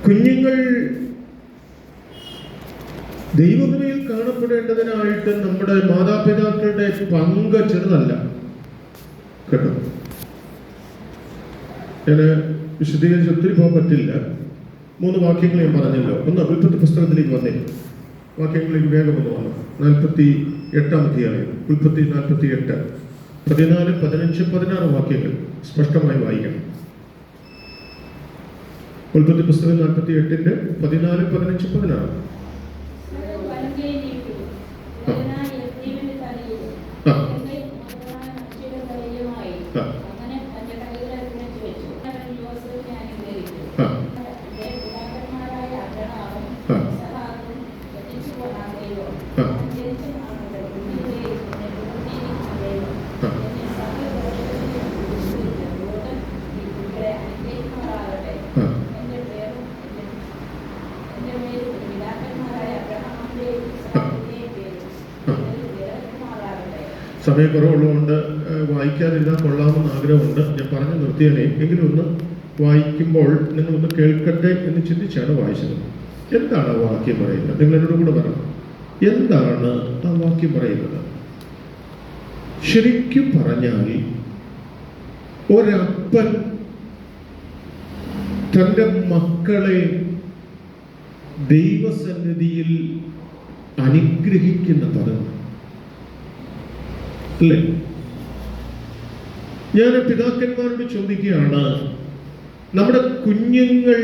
കുഞ്ഞുങ്ങൾ ദൈവകൃപയിൽ കാണപ്പെടേണ്ടതിനായിട്ട് നമ്മുടെ മാതാപിതാക്കളുടെ പങ്ക് ചെറുതല്ല കേട്ടോ. ഞാൻ വിശദീകരിച്ച് ഒത്തിരി പോകാൻ പറ്റില്ല. 3 വാക്യങ്ങൾ ഞാൻ പറഞ്ഞല്ലോ. ഒന്ന് ഉൽപ്പത്തി പുസ്തകത്തിലേക്ക് വന്നേ, വാക്യങ്ങളിലേക്ക് വേഗം ഒന്ന് വന്നു. 48-ാം അധ്യായം, ഉൽപ്പത്തി 48, 14, 15, 16 വാക്യങ്ങൾ സ്പഷ്ടമായി വായിക്കണം. ഉൽപ്പത്തി പുസ്തകം 48-ന്റെ 14, 15, 16. സമയക്കുറവുള്ളതുകൊണ്ട് വായിക്കാതിരുന്നാൽ കൊള്ളാമെന്ന് ആഗ്രഹമുണ്ട്. ഞാൻ പറഞ്ഞു നിർത്തിയാലേ എങ്കിലും ഒന്ന് വായിക്കുമ്പോൾ നിങ്ങളൊന്ന് കേൾക്കട്ടെ എന്ന് ചിന്തിച്ചാണ് വായിച്ചത്. എന്താണ് ആ വാക്യം പറയുന്നത്? നിങ്ങൾ എന്നോട് കൂടെ പറയണം, എന്താണ് ആ വാക്യം പറയുന്നത്? ശരിക്കും പറഞ്ഞാൽ ഒരപ്പൻ തൻ്റെ മക്കളെ ദൈവസന്നിധിയിൽ അനുഗ്രഹിക്കുന്ന പദം അല്ലേ? ഞാൻ പിതാക്കന്മാരോട് ചോദിക്കുകയാണ്, നമ്മുടെ കുഞ്ഞുങ്ങൾ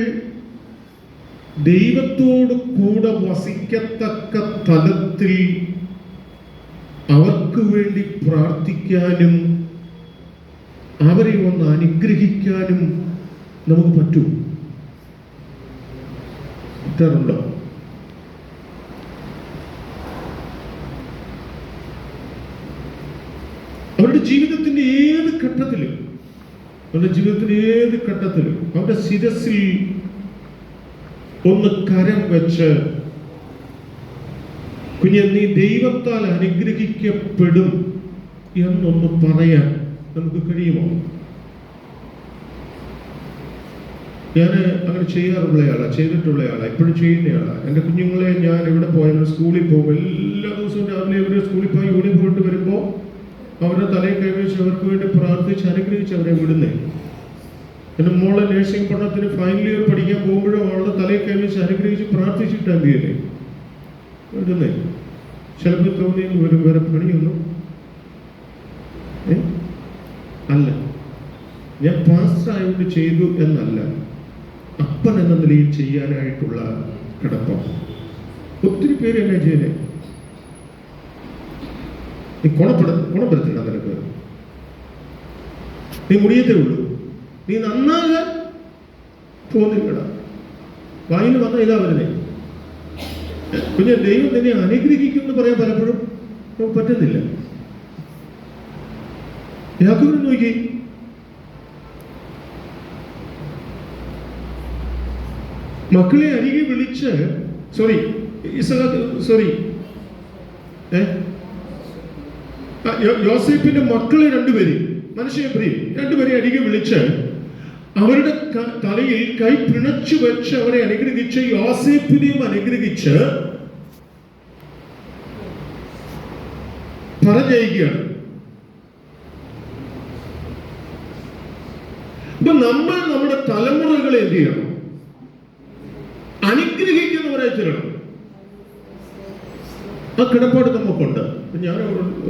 ദൈവത്തോട് കൂടെ വസിക്കത്തക്ക തലത്തിൽ അവർക്ക് വേണ്ടി പ്രാർത്ഥിക്കാനും അവരെ ഒന്ന് അനുഗ്രഹിക്കാനും നമുക്ക് പറ്റുമോ? പറ്റാറുണ്ടോ? അവരുടെ ജീവിതത്തിന്റെ ഏത് ഘട്ടത്തിലും അവരുടെ ശിരസിൽ ഒന്ന് കരം വെച്ച്, കുഞ്ഞെ നീ ദൈവത്താൽ അനുഗ്രഹിക്കപ്പെടും എന്നൊന്ന് പറയാൻ നമുക്ക് കഴിയുമോ? ഞാൻ അങ്ങനെ ചെയ്തിട്ടുള്ളയാളാ, ഇപ്പോഴും ചെയ്യുന്നയാളാ. എൻ്റെ കുഞ്ഞുങ്ങളെ ഞാൻ എവിടെ പോയാലും സ്കൂളിൽ പോകും, എല്ലാ ദിവസവും രാവിലെ ഇവർ സ്കൂളിൽ പോയി യൂണിഫോം ഇട്ട് വരുമ്പോൾ അവരുടെ തലയിൽ കൈവച്ച് അവർക്ക് വേണ്ടി പ്രാർത്ഥിച്ച് അനുഗ്രഹിച്ച് അവരെ വിടുന്നേ. എൻ്റെ മോളെ നഴ്സിംഗ് പഠനത്തിന് ഫൈനൽ ഇയർ പഠിക്കാൻ പോകുമ്പോഴും അവളുടെ തലയിൽ കൈവച്ച് അനുഗ്രഹിച്ച് പ്രാർത്ഥിച്ചിട്ട് എന്ത് ചെയ്യല്ലേ വിടുന്നേ. ചിലപ്പോൾ തോന്നിയെന്ന് വരും, വേറെ പണിയൊന്നും അല്ല. ഞാൻ പാസ്റ്റർ ആയതുകൊണ്ട് ചെയ്തു എന്നല്ല, അപ്പൻ എന്ന നിലയിൽ ചെയ്യാനായിട്ടുള്ള കിടപ്പം. ഒത്തിരി പേര് എന്നെ ചെയ്യുന്നേ, നീ ഗുണപ്പെടുത്തില്ല, നിനക്ക് നീ മുടിയത്തേ ഉള്ളൂ, നീ നന്നാകാൻ തോന്നിക്കട വായിൽ വന്ന ഇതാ വരുന്നേ. കുഞ്ഞെ ദൈവം നിന്നെ അനുഗ്രഹിക്കും എന്ന് പറയാൻ പലപ്പോഴും പറ്റുന്നില്ല. യാക്കോബിനെ നോക്കി, മക്കളെ അരികെ വിളിച്ച് യോസേപ്പിന്റെ മക്കളെ രണ്ടുപേരെ അരികെ വിളിച്ച് അവരുടെ തലയിൽ കൈ പിണച്ചു വെച്ച് അവരെ അനുഗ്രഹിച്ച് യോസേപ്പിനെയും അനുഗ്രഹിച്ച് പറഞ്ഞയക്കുകയാണ്. അപ്പൊ നമ്മൾ നമ്മുടെ തലമുറകളെ എന്ത് ചെയ്യണം? അനുഗ്രഹിക്കുന്നവരായി തീരണം. ആ കിടപ്പാട് നമുക്കുണ്ട്. ഞാൻ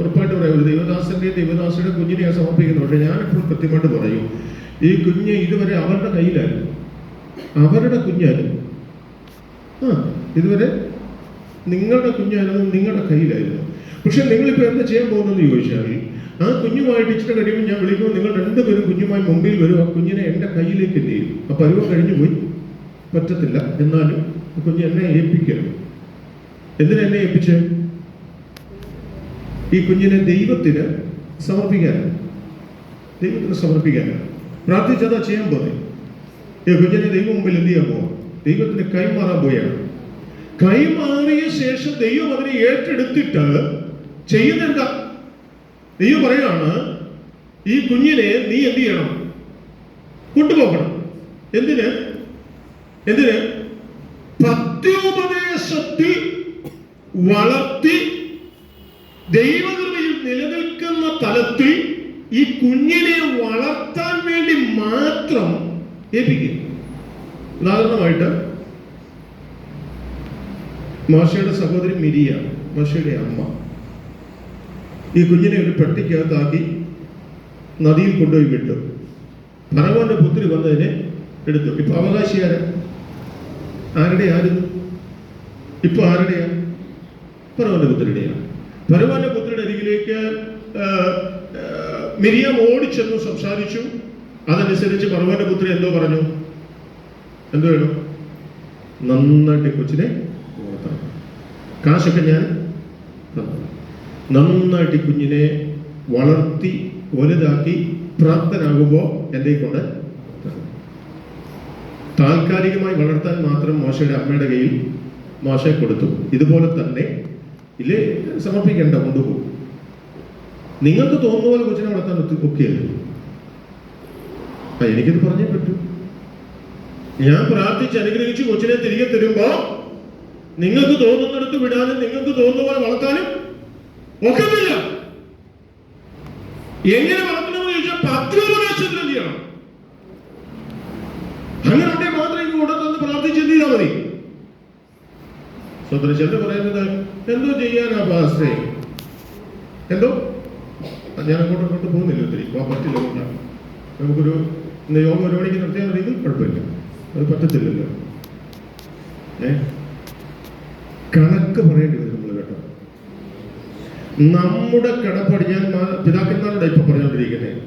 ഉറപ്പായിട്ട് പറയാം, ഒരു ദൈവദാസന്റെ കുഞ്ഞിനെ ഞാൻ സമർപ്പിക്കുന്നു. പക്ഷെ ഞാനെപ്പോഴും കൃത്യമായിട്ട് പറയും, ഈ കുഞ്ഞ് ഇതുവരെ അവരുടെ കയ്യിലായിരുന്നു, അവരുടെ കുഞ്ഞായിരുന്നു. ഇതുവരെ നിങ്ങളുടെ കുഞ്ഞായിരുന്നു, നിങ്ങളുടെ കയ്യിലായിരുന്നു. പക്ഷെ നിങ്ങളിപ്പോൾ എന്താ ചെയ്യാൻ പോകുന്നതെന്ന് ചോദിച്ചാൽ, ആ കുഞ്ഞുമായിട്ട് ഇച്ചിരി കഴിയുമ്പോൾ ഞാൻ വിളിക്കുമ്പോൾ നിങ്ങൾ രണ്ടുപേരും കുഞ്ഞുമായി മുമ്പിൽ വരും. ആ കുഞ്ഞിനെ എൻ്റെ കയ്യിലേക്ക് എന്ത് ചെയ്യും? ആ പരുവം കഴിഞ്ഞു പോയി, പറ്റത്തില്ല. എന്നാലും കുഞ്ഞ് എന്നെ ഏൽപ്പിക്കരുത്. എന്തിനെന്നെ ഏൽപ്പിച്ച്? ഈ കുഞ്ഞിനെ ദൈവത്തിന് സമർപ്പിക്കാനാണ്. പ്രാർത്ഥിച്ചതാ ചെയ്യാൻ പോകുന്നത്. ഈ കുഞ്ഞിനെ ദൈവം മുമ്പിൽ എന്ത് ചെയ്യാൻ പോവാ? ദൈവത്തിന് കൈമാറാൻ പോയാണ്. കൈമാറിയ ശേഷം ദൈവം അതിനെ ഏറ്റെടുത്തിട്ട് ചെയ്യുന്നെന്താ? ദൈവം പറയാണ്, ഈ കുഞ്ഞിനെ നീ എന്ത് ചെയ്യണം? കൊണ്ടുപോകണം. എന്തിന്? വളർത്തി ദൈവകൃപയിൽ നിലനിൽക്കുന്ന തലത്തിൽ ഈ കുഞ്ഞിനെ വളർത്താൻ വേണ്ടി മാത്രം ഏൽപ്പിക്കും. ഉദാഹരണമായിട്ട് മോശയുടെ സഹോദരി മിരിയ, മോശയുടെ അമ്മ, ഈ കുഞ്ഞിനെ ഒരു പെട്ടിക്കകത്താക്കി നദിയിൽ കൊണ്ടുപോയി വിട്ടു. ഫറവോന്റെ പുത്രി വന്നതിനെ എടുത്തു. ഇപ്പൊ അവകാശിയാര? ആരുടെയായിരുന്നു? ഇപ്പൊ ആരുടെയാ? ഫറവോന്റെ പുത്രിയുടെയാണ്. ഫറവോന്റെ പുത്രിയുടെ അരികിലേക്ക് മിരിയാം ഓടിച്ചെന്ന് സംസാരിച്ചു. അതനുസരിച്ച് ഫറവോന്റെ പുത്രി എന്തോ പറഞ്ഞു? എന്തോ വേണം? നന്നായിട്ട് കൊച്ചിനെ വളർത്തണം, കാശൊക്കെ ഞാൻ നന്നായിട്ട് കുഞ്ഞിനെ വളർത്തി വലുതാക്കി പ്രാപ്തനാകുമ്പോൾ എൻ്റെ കൊണ്ട് താൽക്കാലികമായി വളർത്താൻ മാത്രം മോശയുടെ അമ്മയുടെ കയ്യിൽ മോശയെ കൊടുത്തു. ഇതുപോലെ തന്നെ ഇല്ലേ സമർപ്പിക്കേണ്ട, കൊണ്ടുപോകും. നിങ്ങൾക്ക് തോന്നുന്ന പോലെ കൊച്ചിനെ വളർത്താൻ ഒക്കെയല്ലേ? എനിക്കിത് പറഞ്ഞേ പറ്റൂ. ഞാൻ പ്രാർത്ഥിച്ച് അനുഗ്രഹിച്ച് കൊച്ചിനെ തിരികെ തരുമ്പോ നിങ്ങൾക്ക് തോന്നുന്നിടത്ത് വിടാനും നിങ്ങൾക്ക് തോന്നുന്ന പോലെ വളർത്താനും ഒക്കത്തില്ല. എങ്ങനെ വളർത്തണമെന്ന് ചോദിച്ചാൽ പത്രോപദേശത്തിൽ എന്ത് ചെയ്യണം? അങ്ങനെ ഉണ്ടെങ്കിൽ മാത്രമേ കൂടെ തന്ന് പ്രാർത്ഥിച്ച് എന്ത് ചെയ്താൽ മതി. സ്വന്തം ചിലർ പറയുന്നത് എന്തോ ചെയ്യാനാ പാസ്റ്റേ, എന്തോ ഞാൻ അങ്ങോട്ട് പോകുന്നില്ല, ഒത്തിരി പോകാൻ പറ്റില്ല. നമുക്കൊരു യോഗ ഒരു മണിക്ക് നിർത്തിയാൽ മതി, ഇത് കുഴപ്പമില്ല, അത് പറ്റത്തില്ലല്ലോ. കണക്ക് പറയേണ്ടി വരും നമ്മൾ, കേട്ടോ. നമ്മുടെ കടപ്പാട്, ഞാൻ പിതാക്കന്മാരോട് ഇപ്പൊ പറഞ്ഞുകൊണ്ടിരിക്കുന്നത്,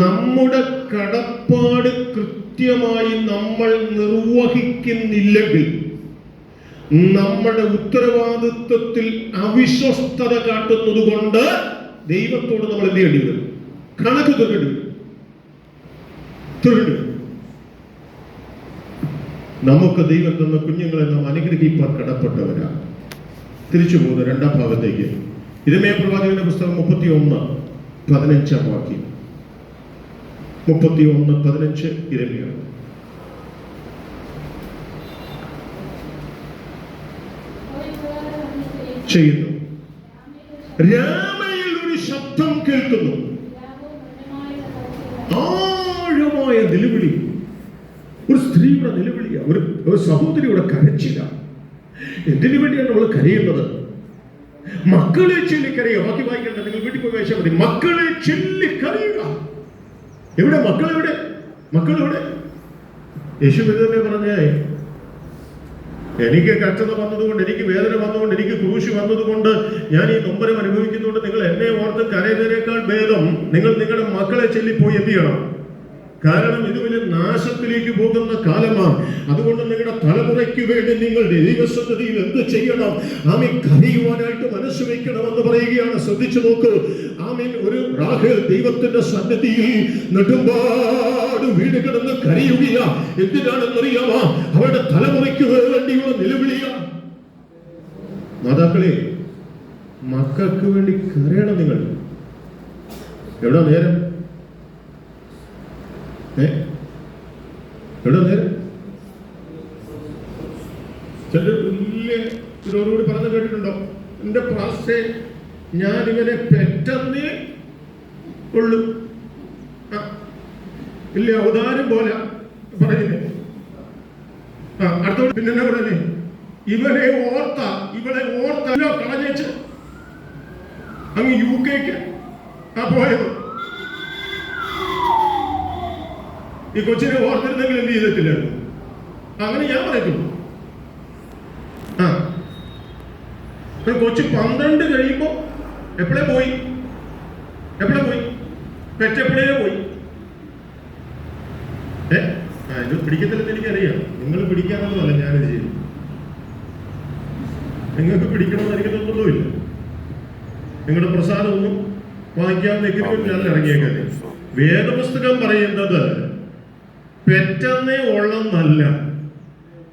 നമ്മുടെ കടപ്പാട് കൃത്യമായി നമ്മൾ നിർവഹിക്കുന്നില്ലെങ്കിൽ നമ്മുടെ ഉത്തരവാദിത്വത്തിൽ അവിശ്വസ്തത കാട്ടുന്നത് കൊണ്ട് ദൈവത്തോട് നമ്മൾ എന്ത് ചെയ്യേണ്ടി വരും? കണക്ക് തീർക്കേണ്ടി വരും. നമുക്ക് ദൈവം തന്ന കുഞ്ഞുങ്ങളെ നാം അനുഗ്രഹിപ്പാൻ കടപ്പെട്ടവരാണ്. തിരിച്ചു പോകുന്ന രണ്ടാം ഭാഗത്തേക്ക്. ഇരമ്യാ പ്രവാചകന്റെ പുസ്തകം 31:15 വാക്യം. 31:15 ഇരമ്യാ. ചെയ്യുന്നു. രാമയിൽ ഒരു ശബ്ദം കേൾക്കുന്നു, ആഴമായ നിലവിളി. ഒരു സ്ത്രീയുടെ നിലവിളിയ, ഒരു സഹോദരിയുടെ കരച്ചില. എന്തിനു വേണ്ടിയാണ് നമ്മൾ കരയുന്നത്? മക്കളെ ചൊല്ലി കരയുക. ബാക്കി വായിക്കണ്ട, നിങ്ങൾ വീട്ടിൽ പോയി വായിച്ചാൽ മതി. മക്കളെ ചൊല്ലി കരയുക. എവിടെ മക്കളെവിടെ? മക്കളെവിടെ? യേശു തന്നെ പറഞ്ഞേ, എനിക്ക് കഷ്ടത വന്നതുകൊണ്ട്, എനിക്ക് വേദന വന്നതുകൊണ്ട്, എനിക്ക് ക്രൂശ് വന്നതുകൊണ്ട്, ഞാൻ ഈ നൊമ്പരം അനുഭവിക്കുന്നതുകൊണ്ട് നിങ്ങൾ എന്നെ ഓർത്ത് കരയുന്നതിനേക്കാൾ ഭേദം നിങ്ങൾ നിങ്ങളുടെ മക്കളെ ചൊല്ലിപ്പോയി എന്ത് ചെയ്യണം. കാരണം ഇത് വലിയ നാശത്തിലേക്ക് പോകുന്ന കാലമാണ്. അതുകൊണ്ട് നിങ്ങളുടെ തലമുറയ്ക്ക് വേണ്ടി നിങ്ങളുടെ ദൈവസന്നിധിയിൽ എന്ത് ചെയ്യണം? ആമീൻ, കരയുവാനായിട്ട് മനസ്സ് വെക്കണമെന്ന് പറയുകയാണ്. ശ്രദ്ധിച്ചു നോക്കൂ. ആമീൻ, ഒരു റാഹേൽ ദൈവത്തിന്റെ സന്നിധിയിൽ നെടുമ്പാട് വീട് കിടന്ന് കരയുകയ. എന്തിനാണെന്നറിയാമോ? അവരുടെ തലമുറയ്ക്ക് വേണ്ടിയുള്ള നിലവിളിയ. മാതാക്കളെ, മക്കൾക്ക് വേണ്ടി കരയണം നിങ്ങൾ. എവിടെ നേരം? എവിടെ നേരം? ചില വലിയ ഇതോടുകൂടി പറഞ്ഞു കേട്ടിട്ടുണ്ടോ? എന്റെ പാസ്റ്റേ, ഞാൻ ഇങ്ങനെ പെട്ടെന്നേ ഉള്ളു. ഇല്ല, അവതാരം പോലെ പറയുന്നേ. അടുത്തോട് പിന്നെ എന്നാ പറയുന്നേ? ഇവളെ ഓർത്തല്ലോ കളഞ്ഞേച്ച് അങ്ങ് UK പോയത്. ഈ കൊച്ചിനെ ഓർത്തിരുന്നെങ്കിൽ എന്ത് ചെയ്തിട്ടില്ലായിരുന്നു? അങ്ങനെ ഞാൻ പറയത്തുള്ളൂ. കൊച്ചു 12 കഴിയുമ്പോ എപ്പോഴേ പോയി? പെറ്റെപ്പോഴേ പോയി. ഇത് പിടിക്കത്തില്ലെന്ന് എനിക്കറിയാം. നിങ്ങൾ പിടിക്കാനുള്ളതല്ല ഞാനിത് ചെയ്യും. നിങ്ങൾക്ക് പിടിക്കണമെന്ന് എനിക്ക് തോന്നുന്നില്ല. നിങ്ങളുടെ പ്രസാദമൊന്നും വാങ്ങിക്കാവുന്ന എഗ്രിമെന്റിലല്ല ഇറങ്ങിയേക്കാതെ. വേദപുസ്തകം പറയുന്നത് പെറ്റെന്നേ ഉള്ളെന്നല്ല,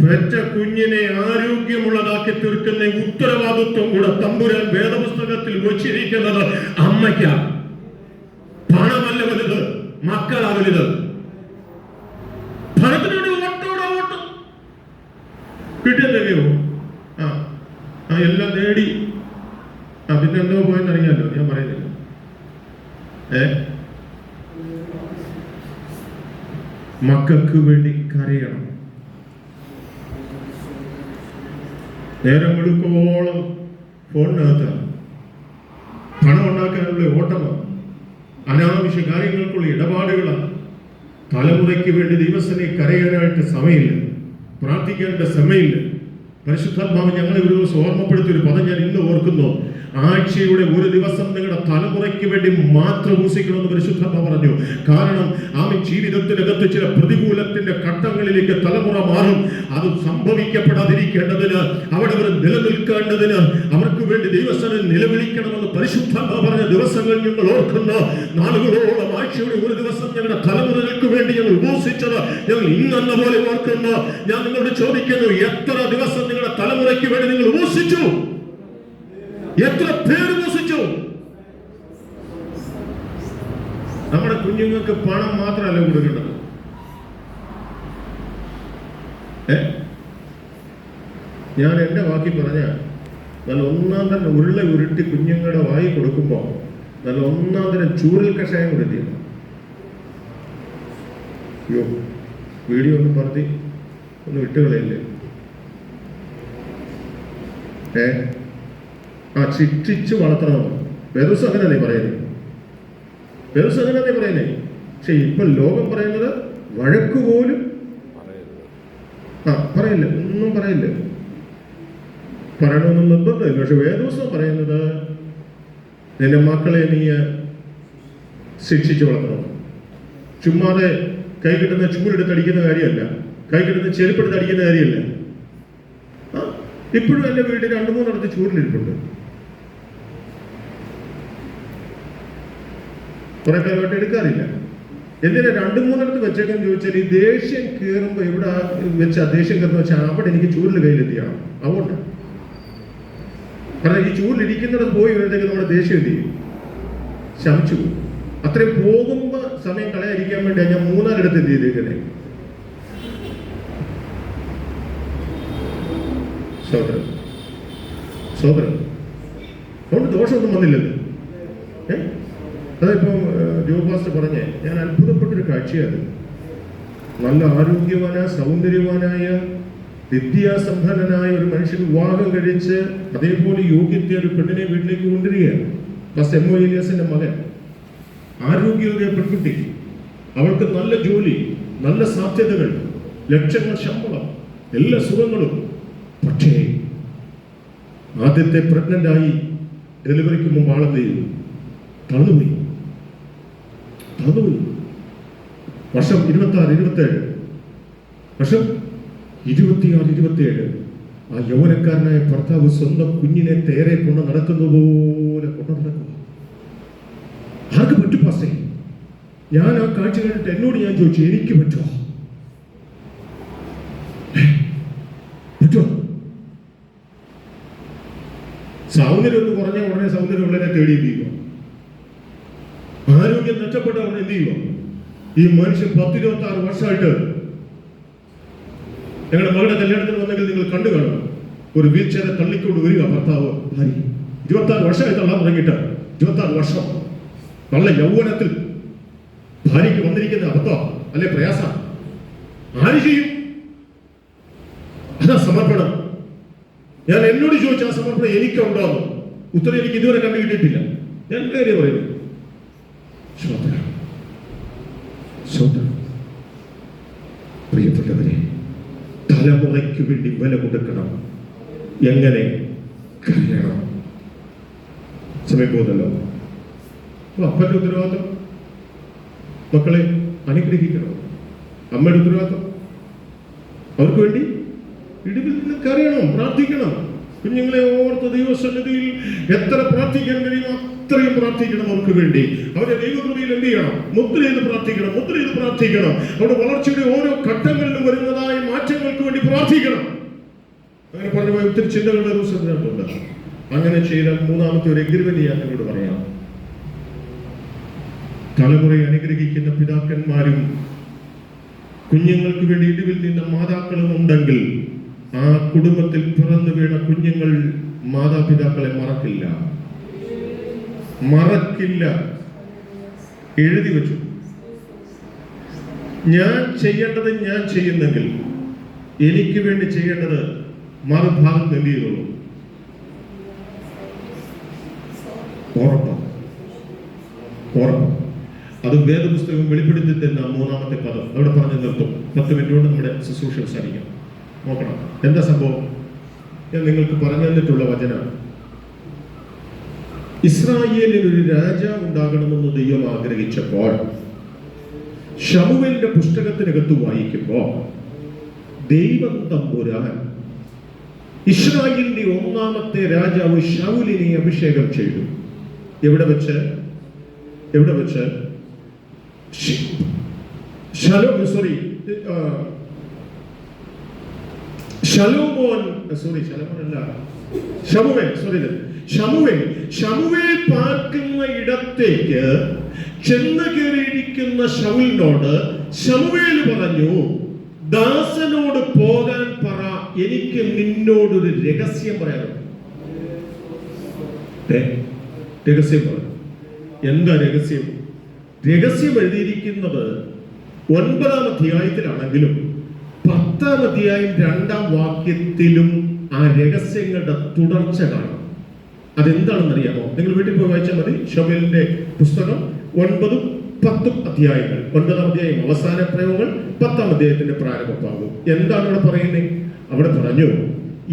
പെറ്റ കുഞ്ഞിനെ ആരോഗ്യമുള്ളതാക്കി തീർക്കുന്ന ഉത്തരവാദിത്വം കൂടെ തമ്പുരാൻ വേദപുസ്തകത്തിൽ വച്ചിരിക്കുന്നത് അമ്മയ്ക്കാണ്. പണമല്ല വലുത്, മക്കളാ വലുത്. പണത്തിനോട് ഓട്ടം കിട്ടിയെന്തെങ്കിലോ എല്ലാം നേടി പിന്നെ എന്തോ പോയെന്നറിയാലോ, ഞാൻ പറയുന്നില്ല. മക്കൾക്ക് വേണ്ടി കരയണം. നേരം വെളുക്കോളം ഫോണിനകത്താണ്, പണം ഉണ്ടാക്കാനുള്ള ഓട്ടമാണ്, അനാവശ്യ കാര്യങ്ങൾക്കുള്ള ഇടപാടുകളാണ്. തലമുറയ്ക്ക് വേണ്ടി ദിവസനെ കരയാനായിട്ട് സമയമില്ല, പ്രാർത്ഥിക്കേണ്ട സമയമില്ല. പരിശുദ്ധാത്മാവ് ഞങ്ങളെ ഒരു ദിവസം ഓർമ്മപ്പെടുത്തിയ ഒരു പദം ഞാൻ ഇന്ന് ഓർക്കുന്നു. ആഴ്ചയുടെ ഒരു ദിവസം നിങ്ങളുടെ തലമുറയ്ക്ക് വേണ്ടി മാത്രം ഊസിക്കണമെന്ന് പരിശുദ്ധാത്മാവ് പറഞ്ഞു. കാരണം ജീവിതത്തിനകത്ത് ചില പ്രതികൂലത്തിന്റെ ഘട്ടങ്ങളിലേക്ക് തലമുറ മാറും. അത് സംഭവിക്കപ്പെടാതിരിക്കേണ്ടതിന്, അവിടെ അവർ നിലനിൽക്കേണ്ടതിന്, അവർക്ക് വേണ്ടി ദൈവസനം നിലവിളിക്കണമെന്ന് പരിശുദ്ധാത്മാവ് പറഞ്ഞ ദിവസങ്ങൾ ഞങ്ങൾ ഓർക്കുന്നു. നാളുകളോളം ആഴ്ചയുടെ ഒരു ദിവസം ഞങ്ങളുടെ തലമുറകൾക്ക് വേണ്ടി ഞങ്ങൾ ഉപവസിച്ചത് ഞങ്ങൾ ഇന്നെന്ന പോലെ ഓർക്കുന്നു. ഞാൻ നിങ്ങളോട് ചോദിക്കുന്നു, എത്ര ദിവസം നിങ്ങളുടെ തലമുറയ്ക്ക് വേണ്ടി നിങ്ങൾ ഉപവസിച്ചു? എത്ര പേര് ഉപവസിച്ചു? നമ്മുടെ കുഞ്ഞുങ്ങൾക്ക് പണം മാത്രമല്ല കൊടുക്കേണ്ടത്. ഞാൻ എന്റെ വാക്കി പറഞ്ഞ നല്ല ഒന്നാം തന്നെ ഉരുട്ടി കുഞ്ഞുങ്ങളുടെ വായി കൊടുക്കുമ്പോ നല്ല ഒന്നാം തന്നെ ചൂരൽ കഷായം കൊടുത്തില്ല. അയ്യോ, വീഡിയോ ഒന്ന് പറഞ്ഞ് ഒന്ന് വിട്ടുകളയല്ലേ. ശിക്ഷിച്ച് വളർത്തണമെന്ന് വേദോസ് അങ്ങനെ പറയുന്നത്. വേദോസ് അങ്ങനെ പറയുന്നേ. പക്ഷെ ഇപ്പൊ ലോകം പറയുന്നത് വഴക്കുപോലും പറയില്ല, ഒന്നും പറയില്ല, പറയണമെന്നും നിർബന്ധമില്ല. പക്ഷെ വേദോസ് പറയുന്നത് നിന്റെ മക്കളെ നീ ശിക്ഷിച്ച് വളർത്തണം. ചുമ്മാതെ കൈ കിട്ടുന്ന ചൂടെടുത്ത് അടിക്കുന്ന കാര്യമല്ല, കൈ കിട്ടുന്ന ചെരുപ്പെടുത്ത് അടിക്കുന്ന കാര്യമല്ല. ഇപ്പോഴും എന്റെ വീട്ടിൽ 2-3 ചൂരിലിരിപ്പുണ്ട്. കുറെ കാലമായിട്ട് എടുക്കാറില്ല. എന്തിനാ 2-3 വെച്ചേക്കാൻ ചോദിച്ചാൽ, ഈ ദേഷ്യം കയറുമ്പോ എവിടെ വെച്ചാ ദേഷ്യം കയറുന്ന വെച്ചാൽ അവിടെ എനിക്ക് ചൂരിൽ കയ്യിലെത്തിയാണ്. അതുകൊണ്ട് കാരണം ഈ ചൂരിലിരിക്കുന്നത് പോയി വരുന്നതൊക്കെ നമ്മുടെ ദേഷ്യം എന്ത് ചെയ്യും? ശമിച്ചു പോകും. അത്രയും പോകുമ്പോ സമയം കളയാതിരിക്കാൻ വേണ്ടി ഞാൻ 3-4 എന്ത് ചെയ്തേക്കുന്നേ. സോദരൻ സോദരൻ അതുകൊണ്ട് ദോഷമൊന്നും വന്നില്ലല്ലോ. അതിപ്പം ജോബാസ്റ്റ് പറഞ്ഞേ, ഞാൻ അത്ഭുതപ്പെട്ടൊരു കാഴ്ചയാണ്. നല്ല ആരോഗ്യവാനായ സൗന്ദര്യവാനായ വിദ്യാസമ്പന്നനായ ഒരു മനുഷ്യൻ വിവാഹം കഴിച്ച് അതേപോലെ യോഗ്യത്തെ ഒരു പെണ്ണിനെ വീട്ടിലേക്ക് കൊണ്ടുവരികയാണ്. ഫസ്റ്റ് എം.ഒ. ഏലിയാസിന്റെ മകൻ, ആരോഗ്യമായ പെൺകുട്ടി, അവൾക്ക് നല്ല ജോലി, നല്ല സാധ്യതകൾ, ലക്ഷങ്ങൾ ശമ്പളം, എല്ലാ സുഖങ്ങളും. പക്ഷേ ആദ്യത്തെ പ്രഗ്നന്റായി ഡെലിവറിക്ക് മുമ്പ് ആളെന്ത് ചെയ്തു? തളർന്നുപോയി. വർഷം 26-27 വർഷം 26-27 ആ യൗവനക്കാരനായ ഭർത്താവ് സ്വന്തം കുഞ്ഞിനെ തേരെ കൊണ്ട് നടക്കുന്ന പോലെ കൊണ്ട് നടക്കുക. ആർക്ക് പറ്റും പാസ്റ്റേ? ഞാൻ ആ കാഴ്ച കണ്ടിട്ട് എന്നോട് ഞാൻ ചോദിച്ചു, എനിക്ക് പറ്റുമോ? പറ്റുമോ? സൗന്ദര്യം ഒന്ന് കുറഞ്ഞ ഉടനെ സൗന്ദര്യമുള്ളതിനെ തേടി എന്ത് ചെയ്യുക? ആരോഗ്യം നഷ്ടപ്പെട്ട ഉടനെ എന്ത് ചെയ്യുക? ഈ മനുഷ്യൻ 10-26 വർഷമായിട്ട്, ഞങ്ങളുടെ മകളുടെ കല്യാണത്തിന് വന്നെങ്കിൽ നിങ്ങൾ കണ്ടു കാണും, ഒരു വീൽ ചെയറെ തള്ളിക്കൊണ്ട് വരിക ഭർത്താവ് ഭാര്യ. 26 വർഷമായി തള്ളാൻ തുടങ്ങിയിട്ട്, 26 വർഷം നല്ല യൗവനത്തിൽ ഭാര്യയ്ക്ക് വന്നിരിക്കുന്ന അബദ്ധം അല്ലെ പ്രയാസം ആര് ചെയ്യും? അതാ സമർപ്പണം. ഞാൻ എന്നോട് ചോദിച്ച ആ സമർപ്പണം എനിക്കുണ്ടാവും. ഉത്തരം എനിക്ക് ഇതുവരെ കണ്ടു കിട്ടിയിട്ടില്ല. ഞാൻ കാര്യം പറയുന്നു. പ്രിയപ്പെട്ടവരെ, തലമുറയ്ക്ക് വേണ്ടി വില കൊടുക്കണം. എങ്ങനെ കഴിയണം? സമയം പോകുന്നല്ലോ. അപ്പന്റെ ഉത്തരവാദിത്വം മക്കളെ അനുഗ്രഹിക്കണം. അമ്മയുടെ ഉത്തരവാദിത്വം അവർക്ക് വേണ്ടി ഇടിവിൽ നിന്ന് കരയണം, പ്രാർത്ഥിക്കണം. കുഞ്ഞുങ്ങളെ ഓർത്ത് ദൈവസന്നിധിയിൽ എത്ര പ്രാർത്ഥിക്കാൻ കഴിയുമോ അത്രയും പ്രാർത്ഥിക്കണം അവർക്ക് വേണ്ടി. അവരുടെ ദൈവകൃപയിൽ എന്ത് ചെയ്യണം? മുദ്ര ചെയ്ത് പ്രാർത്ഥിക്കണം, മുദ്ര ചെയ്ത് പ്രാർത്ഥിക്കണം. അവരുടെ വളർച്ചയുടെ ഓരോ ഘട്ടങ്ങളിലും വരുന്നതായ മാറ്റങ്ങൾക്ക് വേണ്ടി പ്രാർത്ഥിക്കണം. അങ്ങനെ പറഞ്ഞു പോയ ഒത്തിരി ചിന്തകളുടെ ദിവസത്തിനകത്തുണ്ട്. അങ്ങനെ ചെയ്താൽ മൂന്നാമത്തെ ഒരു എഗ്രിമെന്റ് ഞാൻ നിങ്ങളോട് പറയാം. തലമുറയെ അനുഗ്രഹിക്കുന്ന പിതാക്കന്മാരും കുഞ്ഞുങ്ങൾക്ക് വേണ്ടി ഇടിവിൽ നിന്ന മാതാക്കളും ഉണ്ടെങ്കിൽ ആ കുടുംബത്തിൽ പിറന്നു വീണ കുഞ്ഞുങ്ങൾ മാതാപിതാക്കളെ മറക്കില്ല, മറക്കില്ല. എഴുതി വെച്ചു. ഞാൻ ചെയ്യേണ്ടത് ഞാൻ ചെയ്യുന്നെങ്കിൽ എനിക്ക് വേണ്ടി ചെയ്യേണ്ടത് മറുഭാഗത്ത് എന്ത് ചെയ്തോളൂ. ഉറപ്പം, ഉറപ്പം. അത് വേദപുസ്തകം വെളിപ്പെടുത്തി തരുന്ന 3-ാമത്തെ പദം അവിടെ പറഞ്ഞു നിർത്തും. 10 മിനിറ്റ് കൊണ്ട് നമ്മുടെ ശുശ്രൂഷ സാധിക്കാം. നോക്കണം എന്താ സംഭവം. ഞാൻ നിങ്ങൾക്ക് പറഞ്ഞു തന്നിട്ടുള്ള വചനം, ഇസ്രായേലിൽ ഒരു രാജാവ് ഉണ്ടാകണമെന്ന് ദൈവം ആഗ്രഹിച്ചപ്പോൾ ശമൂവേലിന്റെ പുസ്തകത്തിനകത്ത് വായിക്കുമ്പോൾ ദൈവം തമ്പുരാൻ ഇസ്രായേലിന്റെ 1-ാമത്തെ രാജാവ് ശൗലിനെ അഭിഷേകം ചെയ്തു. എവിടെ വെച്ച്? ശമൂവേൽ പാർക്കുന്ന ഇടത്തേക്ക് ചെന്ന് കയറിയിരിക്കുന്ന ശൗലിനോട് ശമൂവേൽ പറഞ്ഞു, ദാസനോട് പോകാൻ പറ, എനിക്ക് നിന്നോടൊരു രഹസ്യം പറയാനുണ്ട്. രഹസ്യം പറ. എന്താ രഹസ്യം? രഹസ്യം എഴുതിയിരിക്കുന്നത് 9-ാം അധ്യായത്തിലാണെങ്കിലും 10-ാം അധ്യായം 2-ാം വാക്യത്തിലും ആ രഹസ്യങ്ങളുടെ തുടർച്ച കാണാം. അതെന്താണെന്ന് അറിയാമോ? നിങ്ങൾ വീട്ടിൽ പോയി വായിച്ചാൽ മതി. ശമൂവേലിന്റെ പുസ്തകം 9-ഉം 10-ഉം അധ്യായങ്ങൾ. 9-ാം അധ്യായം അവസാന പ്രയോഗങ്ങൾ, 10-ാം അധ്യായത്തിന്റെ പ്രാരംഭഭാഗം. എന്താണ് അവിടെ പറയുന്നത്? അവിടെ പറഞ്ഞു,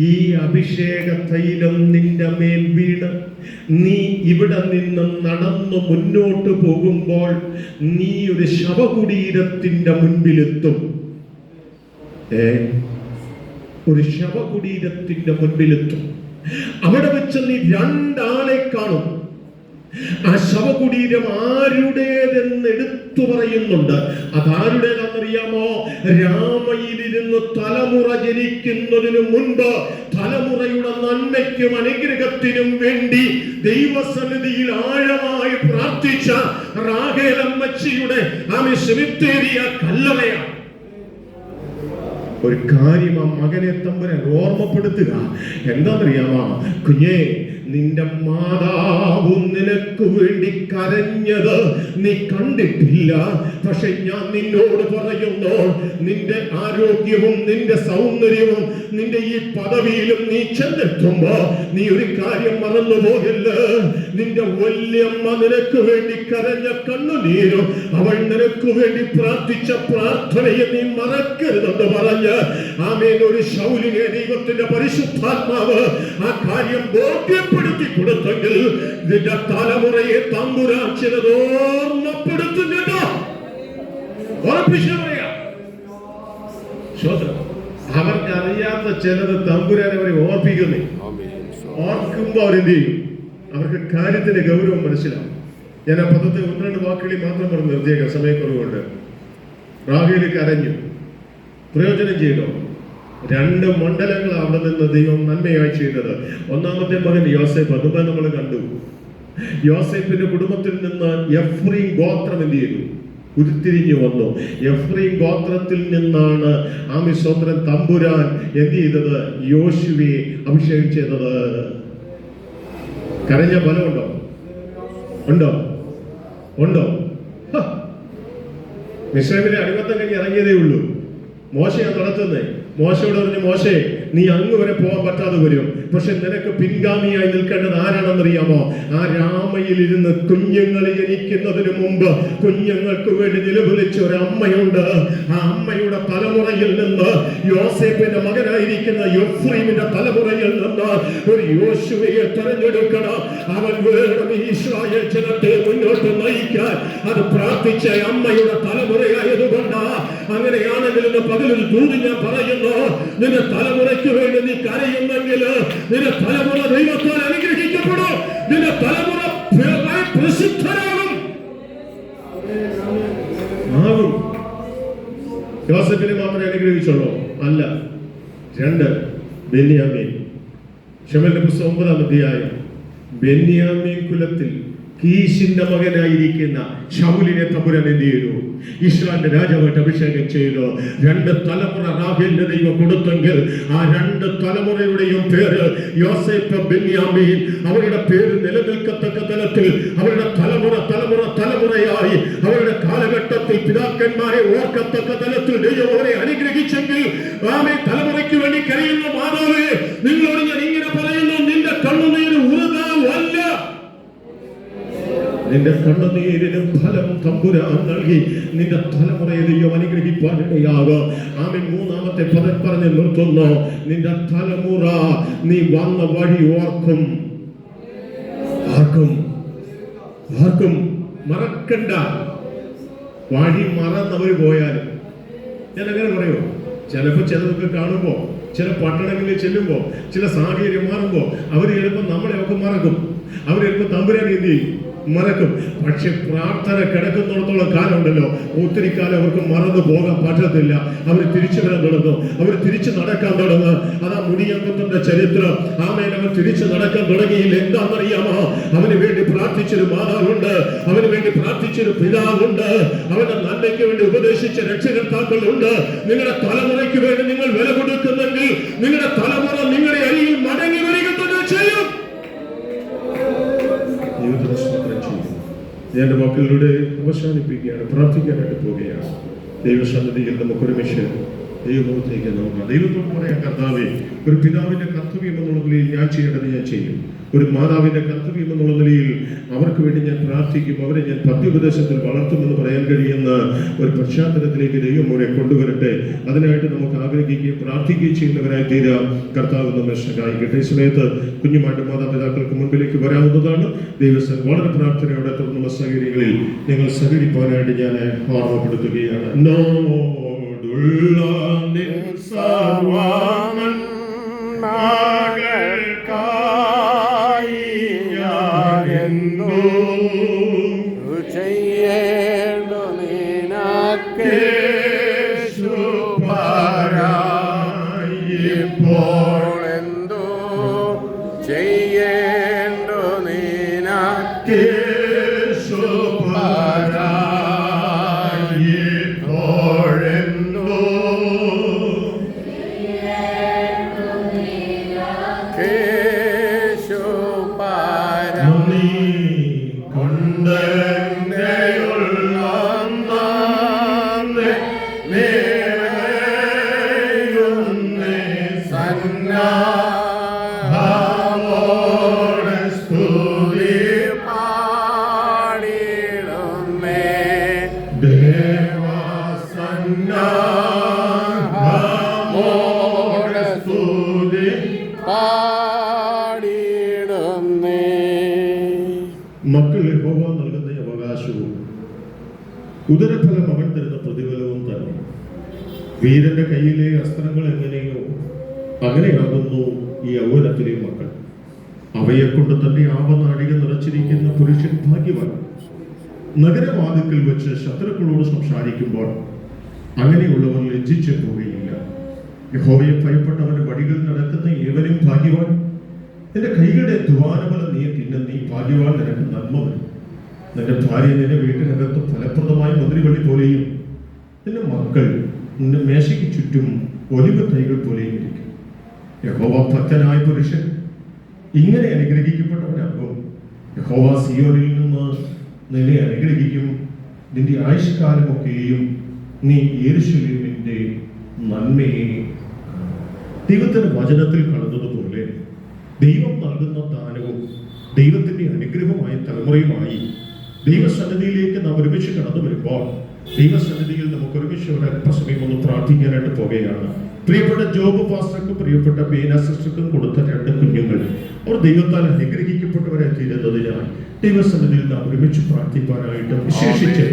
ഈ അഭിഷേക തൈലം നിന്റെ മേൽ വീണ് നീ ഇവിടെ നിന്ന് നടന്നു മുന്നോട്ട് പോകുമ്പോൾ നീ ഒരു ശവകുടീരത്തിന്റെ മുൻപിലെത്തും. ഒരു ശവകുടീരത്തിന്റെ മുൻപിലെത്തും. അവിടെ വെച്ച് നീ 2 ആളെ കാണും. ആ ശവകുടീരം ആരുടേതെന്ന് എടുത്തു പറയുന്നുണ്ട്. അതാരുടേതാണെന്നറിയാമോ? രാമയിലിരുന്ന് തലമുറ ജനിക്കുന്നതിനു മുൻപ് തലമുറയുടെ നന്മയ്ക്കും അനുഗ്രഹത്തിനും വേണ്ടി ദൈവസന്നിധിയിൽ ആഴമായി പ്രാർത്ഥിച്ച റാഹേലമ്മച്ചിയുടെ സെമിത്തേരിയ കല്ലറയാണ്. ഒരു കാര്യം ആ മകനെ തമ്പുരാൻ ഓർമ്മപ്പെടുത്തുക. എന്താണെന്നറിയാമോ? കുഞ്ഞേ, നിന്റെ മാതാവ് നിനക്ക് വേണ്ടി കരഞ്ഞത് നീ കണ്ടിട്ടില്ല. പക്ഷെ ഞാൻ നിന്നോട് പറയുന്നു, നിന്റെ ആരോഗ്യവും നിന്റെ സൗന്ദര്യവും നിന്റെ ഈ പദവിയിലും നീ ചെന്നെത്തുമ്പോ നീ ഒരു കാര്യം മറന്നുപോകല്ല. നിന്റെ വല്യമ്മ നിനക്ക് വേണ്ടി കരഞ്ഞ കണ്ണുനീരും അവൾ നിനക്ക് വേണ്ടി പ്രാർത്ഥിച്ച പ്രാർത്ഥനയെ നീ മറക്കരുതെന്ന് പറഞ്ഞ് ആമേൻ ഒരു ശൗലിനെ ദൈവത്തിന്റെ പരിശുദ്ധാത്മാവ് ആ കാര്യം ബോധ്യപ്പെടുത്തി കൊടുത്തെങ്കിൽ നിന്റെ തലമുറയെ തമ്പുരാൻ ചിലത് ഓർമ്മപ്പെടുത്തും കേട്ടോ. ഉറപ്പിച്ചു പറയാം. അവർക്ക് അറിയാത്ത ചിലത് തമ്പുരാൻ അവരെ ഓർപ്പിക്കുന്നേ. ഓർക്കുമ്പോ അവരെന്ത് ചെയ്യും? അവർക്ക് കാര്യത്തിന്റെ ഗൗരവം മനസ്സിലാവും. ഞാൻ ആ പദത്തെ 1-2 വാക്കുകളിൽ മാത്രം പറഞ്ഞു നിർത്തിയേക്കാം, സമയക്കുറവുണ്ട്. റാഹേല് കരഞ്ഞു. പ്രയോജനം ചെയ്തോ? 2 മണ്ഡലങ്ങൾ അവിടെ നിന്ന് ദൈവം നന്മയായി ചെയ്തത്. 1-ാമത്തെ മകൻ യോസേഫ്. അതുപോലെ നമ്മൾ കണ്ടു. യോസേഫിന്റെ കുടുംബത്തിൽ നിന്ന് എഫ്രൈം ഗോത്രം എന്ത് ചെയ്തു? ഉരുത്തിരിഞ്ഞു വന്നു. എഫ്രൈം ഗോത്രത്തിൽ നിന്നാണ് ആമിസ്തോത്രം തമ്പുരാൻ എന്ത് ചെയ്തത്? യോശുവയെ അഭിഷേകം ചെയ്തത്. കരഞ്ഞ ഫലമുണ്ടോ? ഉണ്ടോ? മിസ്രൈമിലെ അടിമത്തം കഴിഞ്ഞ് ഇറങ്ങിയതേ ഉള്ളൂ. മോശയാണ് നടത്തുന്നത്. മോശയോട് പറഞ്ഞു, മോശേ, നീ അങ്ങ് വരെ പോകാൻ പറ്റാതെ വരും. പക്ഷെ നിനക്ക് പിൻഗാമിയായി നിൽക്കേണ്ടത് ആരാണെന്നറിയാമോ? ആ രാമയിൽ ഇരുന്ന് കുഞ്ഞുങ്ങൾ ജനിക്കുന്നതിന് മുമ്പ് കുഞ്ഞുങ്ങൾക്ക് വേണ്ടി നിലവിളിച്ച ഒരു അമ്മയുണ്ട്. ആ അമ്മയുടെ തലമുറയിൽ നിന്ന്, യോസേഫിന്റെ മകനായിരിക്കുന്ന എഫ്രൈമിന്റെ തലമുറയിൽ നിന്ന് ഒരു യോശുവയെ തെരഞ്ഞെടുക്കണം. അവൻ വേണം ഇസ്രായേൽ ജനത്തെ മുന്നോട്ട് നയിക്കാൻ. അത് പ്രാർത്ഥിച്ച അമ്മയുടെ തലമുറയായതുകൊണ്ട്. അങ്ങനെയാണെങ്കിൽ ഇന്ന് പകലൊരു ദൂത് ഞാൻ പറയുന്നു, നിന്റെ തലമുറയ്ക്ക് വേണ്ടി നീ കരയുന്നെങ്കിൽ നിന്റെ തലമുറ ദൈവത്താൽ അനുഗ്രഹിക്കപ്പെടും. നിന്റെ തലമുറ പ്രസിദ്ധരാകും. യോസേഫിനെ മാത്രമേ അനുഗ്രഹിച്ചുള്ളൂ? അല്ല. 2 ബെന്യാമീൻ. ശമൂവേലിന്റെ പുസ്തകം 9-ാം അധ്യായം. ബെന്യാമീൻ കുലത്തിൽ കീശിന്റെ മകനായിരിക്കുന്ന ശൗലിനെ തമ്പുരാൻ എന്ത് ചെയ്തു? ഇസ്രായേലിന്റെ രാജാവായിട്ട് അഭിഷേകം ചെയ്തു. 2 തലമുറ റാഹേലിന്റെ ദൈവം കൊടുത്തെങ്കിൽ ആ 2 തലമുറയുടെയും പേര് യോസേഫ്, ബെന്യാമീൻ, അവരുടെ പേര് നിലനിൽക്കത്തക്ക തലത്തിൽ അവരുടെ തലമുറയായി അവരുടെ കാലഘട്ടത്തിൽ പിതാക്കന്മാരെ ഓർക്കത്തക്ക തലത്തിൽ ദൈവം അവരെ അനുഗ്രഹിച്ചെങ്കിൽ ആമേൻ. തലമുറയ്ക്ക് വേണ്ടി കരയുന്ന മാതാവേ, നിങ്ങളോട് ഞാൻ ഇങ്ങനെ പറയുന്നു, നിന്റെ കണ്ണുനീര് വൃഥാവല്ല. നിന്റെ കണ്ണുനീരിന് ഫലം തമ്പുരാൻ നൽകി നിന്റെ തലമുറയെ ദൈവം അനുഗ്രഹിക്കാനിടയാകും. ആമേൻ. 3-ാമത്തെ പദം പറഞ്ഞ് നിർത്തുന്നു. നിന്റെ തലമുറ നീ വന്ന വഴി ഓർക്കും. ആർക്കും മറക്കണ്ട. വഴി മറന്നവർ പോയാലും ഞാൻ അങ്ങനെ പറയോ, ചിലപ്പോ ചിലതൊക്കെ കാണുമ്പോ, ചില പട്ടണങ്ങളിൽ ചെല്ലുമ്പോ, ചില സാഹചര്യം മാറുമ്പോ അവർ ചിലപ്പോ നമ്മളെയൊക്കെ മറക്കും. അവർ ചിലപ്പോ തമ്പുരാൻ എന്ത് ചെയ്യും? മറക്കും. പക്ഷെ പ്രാർത്ഥന കിടക്കുന്നിടത്തോളം കാലം ഉണ്ടല്ലോ, ഒത്തിരി കാലം അവർക്ക് മറന്നു പോകാൻ പറ്റത്തില്ല. അവർ തിരിച്ചു വരാൻ തുടങ്ങും, അവർ തിരിച്ചു നടക്കാൻ തുടങ്ങും. അതാ മുടിയങ്കത്തിന്റെ ചരിത്രം. ആമേൻ. അവൻ തിരിച്ചു നടക്കാൻ തുടങ്ങിയില്ല. എന്താണെന്നറിയാമോ? അവന് വേണ്ടി പ്രാർത്ഥിച്ചൊരു മാതാവുണ്ട്, അവന് വേണ്ടി പ്രാർത്ഥിച്ചൊരു പിതാവുണ്ട്, അവന്റെ നന്മയ്ക്ക് വേണ്ടി ഉപദേശിച്ച രക്ഷകർത്താക്കളുണ്ട്. നിങ്ങളുടെ തലമുറയ്ക്ക് വേണ്ടി നിങ്ങൾ വില കൊടുക്കുന്നെങ്കിൽ നിങ്ങളുടെ തലമുറ നിങ്ങളുടെ അരിയിൽ മടങ്ങി വരിക തന്നെ ചെയ്യും. എന്റെ മക്കളിലൂടെ അവസാനിപ്പിക്കുകയാണ്, പ്രാർത്ഥിക്കാനായിട്ട് പോവുകയാണ്. ദൈവസന്നിധിയിൽ നമുക്ക് ഒരുമിച്ച് ദൈവമുഖത്തേക്ക് നോക്കാം. ദൈവത്തോട് പറയാം, കർത്താവേ, ഒരു പിതാവിന്റെ കർത്തവ്യം എന്നുള്ള നിലയിൽ ഞാൻ ചെയ്യേണ്ടത് ഞാൻ ചെയ്യും. ഒരു മാതാവിന്റെ കർത്തവ്യം എന്നുള്ള നിലയിൽ അവർക്ക് വേണ്ടി ഞാൻ പ്രാർത്ഥിക്കും. അവരെ ഞാൻ പത്യോപദേശത്തിൽ വളർത്തുമെന്ന് പറയാൻ കഴിയുന്ന ഒരു പശ്ചാത്തലത്തിലേക്ക് ദൈവം അവരെ കൊണ്ടുവരട്ടെ. അതിനായിട്ട് നമുക്ക് ആഗ്രഹിക്കുകയും പ്രാർത്ഥിക്കുകയും ചെയ്യുന്നവരായി തീരാം. കർത്താവ് നമ്മെ സഹായിക്കട്ടെ. ഈ സമയത്ത് കുഞ്ഞുമായിട്ട് മാതാപിതാക്കൾക്ക് മുൻപിലേക്ക് വരാവുന്നതാണ്. ദൈവസ്ഥ വളരെ പ്രാർത്ഥനയോടെ തുടർന്നുള്ള സാഹചര്യങ്ങളിൽ നിങ്ങൾ സഹകരിപ്പാനായിട്ട് ഞാൻ ഓർമ്മപ്പെടുത്തുകയാണ്. മക്കൾ യഹോവ നൽകുന്ന അവകാശവും ഉദരഫലം അവൻ തരുന്ന പ്രതിഫലവും തന്നെ. വീരന്റെ കയ്യിലെ അസ്ത്രങ്ങൾ എങ്ങനെയോ അങ്ങനെയാകുന്നു ഈ യൗവനത്തിലെ മക്കൾ. അവയെ കൊണ്ട് തന്നെ ആവനാഴിക നിറച്ചിരിക്കുന്ന പുരുഷൻ ഭാഗ്യവാൻ. നഗരവാതിക്കൽ വെച്ച് ശത്രുക്കളോട് സംസാരിക്കുമ്പോൾ അങ്ങനെയുള്ളവർ ലജ്ജിച്ചു പോവുകയില്ല. യഹോവയെ ഭയപ്പെട്ടവന്റെ വഴികൾ നടക്കുന്ന ഏവനും ഭാഗ്യവാൻ. നിന്റെ കൈകളുടെ ദ്വാരഫലം നീ തിന്നെ, നീ ഭാഗ്യവാൻ, നിനക്ക് നന്മ വരും. നിന്റെ ഭാര്യ നിന്റെ വീട്ടിനകത്ത് ഫലപ്രദമായ മുന്തിരിവള്ളി പോലെയും നിന്റെ മക്കൾ നിന്റെ മേശയ്ക്ക് ചുറ്റും ഒലിവ് തൈകൾ പോലെയും ഇരിക്കും. യഹോവ ഭക്തനായ പുരുഷൻ ഇങ്ങനെ അനുഗ്രഹിക്കപ്പെട്ടവനാകും. യഹോവ സിയോനിൽ നിന്ന് നിന്നെ അനുഗ്രഹിക്കും. നിന്റെ ആയുഷ്കാലമൊക്കെയും നീ യെരൂശലേമിന്റെ നന്മയെ. ദൈവത്തിന്റെ വചനത്തിൽ കാണുന്നതുപോലെ ദൈവം നൽകുന്ന ദാനവും ദൈവത്തിന്റെ അനുഗ്രഹമായ തലമുറയുമായി ദൈവസന്നിധിയിലേക്ക് നാം ഒരുമിച്ച് കടന്നു വരുമ്പോൾ ദൈവസന്നിധിയിൽ നമുക്ക് ഒരുമിച്ച് ഒരു അല്പസമയം ഒന്ന് പ്രാർത്ഥിക്കാനായിട്ട് പോകുകയാണ്. പ്രിയപ്പെട്ട ജോബ് പാസ്റ്റർക്കും പ്രിയപ്പെട്ട ബീന സിസ്റ്റർക്കും കൊടുത്ത 2 കുഞ്ഞുങ്ങൾ അവർ ദൈവത്താൽ അനുഗ്രഹിക്കപ്പെട്ടവരെ തീരുന്നതിനാൽ ദൈവസന്നിധിയിൽ നാം ഒരുമിച്ച് പ്രാർത്ഥിക്കാനായിട്ട്, വിശേഷിച്ച്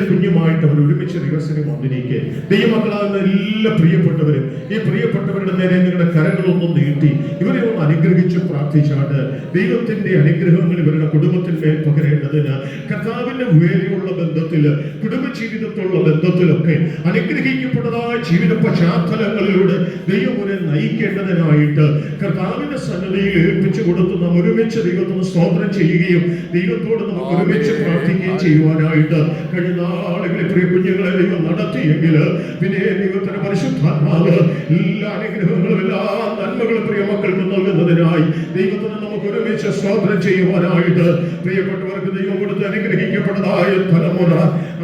കുഞ്ഞുമായിട്ട് അവർ ഒരുമിച്ച് ദിവസങ്ങൾ വന്നിരിക്കെ ദൈവമക്കളാകുന്ന എല്ലാ പ്രിയപ്പെട്ടവരും ഈ പ്രിയപ്പെട്ടവരുടെ നേരെ നിങ്ങളുടെ കരങ്ങളൊന്നും നീട്ടി ഇവരെ ഒന്ന് അനുഗ്രഹിച്ച് പ്രാർത്ഥിച്ചാണ് ദൈവത്തിന്റെ അനുഗ്രഹങ്ങൾ ഇവരുടെ കുടുംബത്തിന്മേൽ പകരേണ്ടതിന് കർത്താവിന്റെ വേലയുള്ള ബന്ധത്തില്, കുടുംബജീവിതത്തിലുള്ള ബന്ധത്തിലൊക്കെ അനുഗ്രഹിക്കപ്പെട്ടതായ ജീവിത പശ്ചാത്തലങ്ങളിൽ വഴികളിലൂടെ ദൈവമോനെ നയിക്കേണ്ടതിനായിട്ട് കർത്താവിന്റെ സന്നിധിയിൽ ഏൽപ്പിച്ചു കൊടുത്ത് നാം ഒരുമിച്ച് ദൈവത്തിന് സ്തോത്രം ചെയ്യുകയും ദൈവത്തോട് നമുക്ക് ഒരുമിച്ച് പ്രാർത്ഥിക്കുകയും ചെയ്യുവാനായിട്ട് കഴിഞ്ഞ നാളുകളിൽ പ്രിയ കുഞ്ഞുങ്ങളെ ദൈവം നടത്തിയെങ്കിൽ പിന്നെ ദൈവത്തിന്റെ പരിശുദ്ധാത്മാവ് എല്ലാ അനുഗ്രഹങ്ങളും എല്ലാ നന്മകളും പ്രിയ മക്കൾക്ക് നൽകുന്നതിനായി ദൈവത്തിന് നമുക്ക് ഒരുമിച്ച് സ്തോത്രം ചെയ്യുവാനായിട്ട് പ്രിയപ്പെട്ടവർക്ക് ദൈവം കൊടുത്ത് അനുഗ്രഹിക്കപ്പെട്ടതായ തലമുറ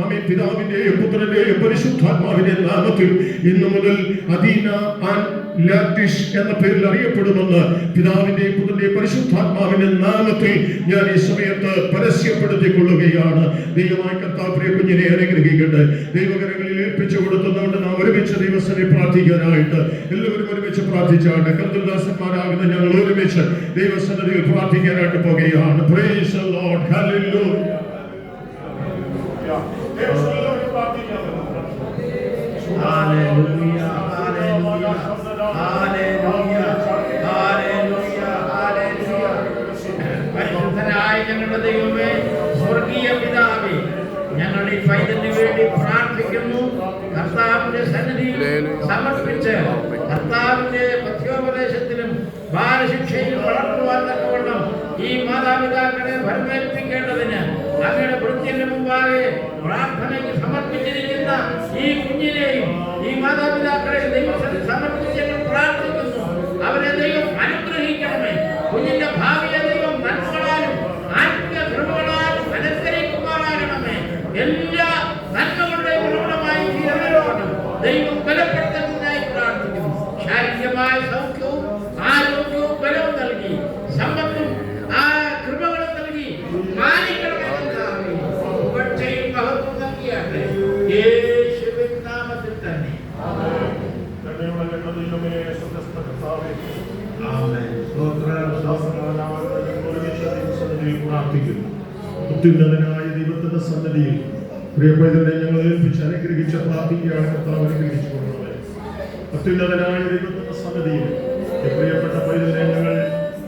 ആമേൻ പിതാവിന്റെയും പുത്രന്റെയും പരിശുദ്ധാത്മാവിന്റെയും നാമത്തിൽ ഇന്നു മുതൽ അദീന ആൻഡ് ലാറ്റിഷ് എന്ന പേരിൽ അറിയപ്പെടുമെന്ന് പിതാവിന്റെയും പുത്രന്റെയും പരിശുദ്ധാത്മാവിന്റെ നാമത്തിൽ ഞാൻ ഈ സമയത്ത് പരസ്യപ്പെടുത്തിക്കൊള്ളുകയാണ്. ദൈവമായ കർത്താവ് പ്രിയ കുഞ്ഞിനെ അനുഗ്രഹിക്കട്ടെ. ദൈവകരങ്ങളിൽ ഏൽപ്പിച്ചു കൊടുത്തുകൊണ്ട് നാം ഒരുമിച്ച് ദൈവസനെ പ്രാർത്ഥിക്കാനായിട്ട് എല്ലാവരും ഒരുമിച്ച് പ്രാർത്ഥിച്ചാട്ടെ. കർത്തൃദാസന്മാരാകുന്ന ഞങ്ങൾ ഒരുമിച്ച് ദൈവസന്നിധിയിൽ പ്രാർത്ഥിക്കാനായിട്ട് പോകുകയാണ്. Praise the Lord. Hallelujah. Hallelujah. Hallelujah. Hallelujah. Hallelujah. Hallelujah. പരിശുദ്ധനായ ഞങ്ങളുടെ ദൈവമേ, സ്വർഗീയ പിതാവേ, ഞങ്ങൾ ഈ പൈതലിന് വേണ്ടി പ്രാർത്ഥിക്കുന്നു. കർത്താവിന്റെ സന്നിധിയിൽ സമർപ്പിച്ച് കർത്താവിന്റെ പഥ്യോപദേശത്തിലും ബാലശിക്ഷയിലും വളർത്തുവാൻ തക്കവണ്ണം ഈ മാതാപിതാക്കളെ ഭരമേൽപ്പിക്കേണ്ടതിന് അങ്ങയുടെ വൃത്തിയുടെ മുമ്പാകെ പ്രാർത്ഥനയ്ക്ക് സമർപ്പിച്ചിരിക്കുന്ന ഈ കുഞ്ഞിനെയും ഈ മാതാപിതാക്കളെ ദൈവത്തിൽ സമർപ്പിച്ച് ഞങ്ങൾ പ്രാർത്ഥിക്കുന്നു. അവരെ ദൈവം അനുഗ്രഹിക്കണമേ. കുഞ്ഞിന്റെ ഭാവിയെ ദൈവം നന്മകളാലും ആത്മീയ കൃപകളാലും അനുഗ്രഹിക്കുമാറാകണമേ. എല്ലാ നന്മകളുടെയും ഉറവിടമായി തീരുന്നവരോട് ദൈവം ബലപ്പെടുത്തുന്നതിനായി പ്രാർത്ഥിക്കുന്നു. ശാരീരികമായ സൗഖ്യവും ആരോഗ്യവും ബലവും നൽകി സമ്പത്തും ആ കൃപകളും നൽകി മാനിക്കണമെന്ന് പുകഴ്ചയും മഹത്വം നൽകിയാട്ടെ. യേശുവിൻ നാമത്തിൽ തന്നെ. അത്യുന്നതനായ ദൈവത്തിന്റെ സന്നിധിയിൽ പ്രിയപ്പെട്ടവരെ ഞങ്ങൾ ഏൽപ്പിച്ച് അനുഗ്രഹിച്ച പ്രാർത്ഥിക്കുകയാണ്. കർത്താവ് അനുഗ്രഹിച്ചു കൊണ്ടുള്ളത്. അത്യുന്നതനായ ദൈവത്തിന്റെ സന്നിധിയിൽ പ്രിയപ്പെട്ട പൈതലിനെ ഞങ്ങൾ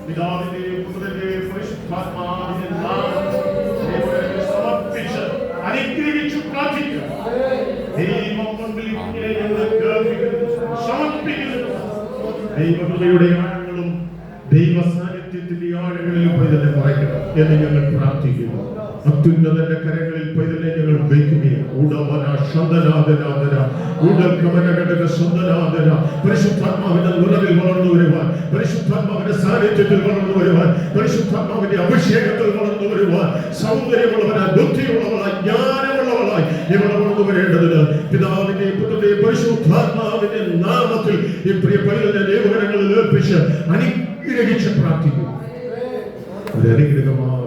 പിതാവിന്റെയും പുത്രന്റെയും പരിശുദ്ധാത്മാവിന്റെ നാമത്തിൽ സമർപ്പിച്ച് അനുഗ്രഹിച്ചു പ്രാർത്ഥിക്കുക. ദൈവം മുൻപിൽ ഇങ്ങനെ ഞങ്ങൾ സമർപ്പിക്കുന്നു. ദൈവകൃപയുടെ ആഴങ്ങളും ദൈവ സാന്നിധ്യത്തിന്റെ ആഴങ്ങളിലും പൈതലിനെ മറയ്ക്കണം എന്ന് ഞങ്ങൾ പ്രാർത്ഥിക്കുന്നു. അത്യുന്നതന്റെ കരങ്ങളിൽ പൈതലിനെ ഞങ്ങൾ വയ്ക്കുകയാണ്. പരിശുദ്ധാത്മാവിന്റെ നിറവിൽ വളർന്നു വരുവാൻ, പരിശുദ്ധാത്മാവിന്റെ സാന്നിധ്യത്തിൽ വളർന്നു വരുവാൻ, പരിശുദ്ധാത്മാവിന്റെ അഭിഷേകത്തിൽ വളർന്നു വരുവാൻ, സൗന്ദര്യമുള്ളവനായി, ബുദ്ധിയുള്ളവനായി, ജ്ഞാനമുള്ളവനായി ഇവൾ വളർന്നു വരേണ്ടതിന് പിതാവിന്റെയും പുത്രന്റെയും പരിശുദ്ധാത്മാവിന്റെ നാമത്തിൽ ഈ പ്രിയ പൈതലിനെ ദൈവകരങ്ങളിൽ ഏൽപ്പിച്ച് അനുഗ്രഹിച്ച് പ്രാർത്ഥിക്കുന്നു. ഒരു അനുഗ്രഹമാക്കി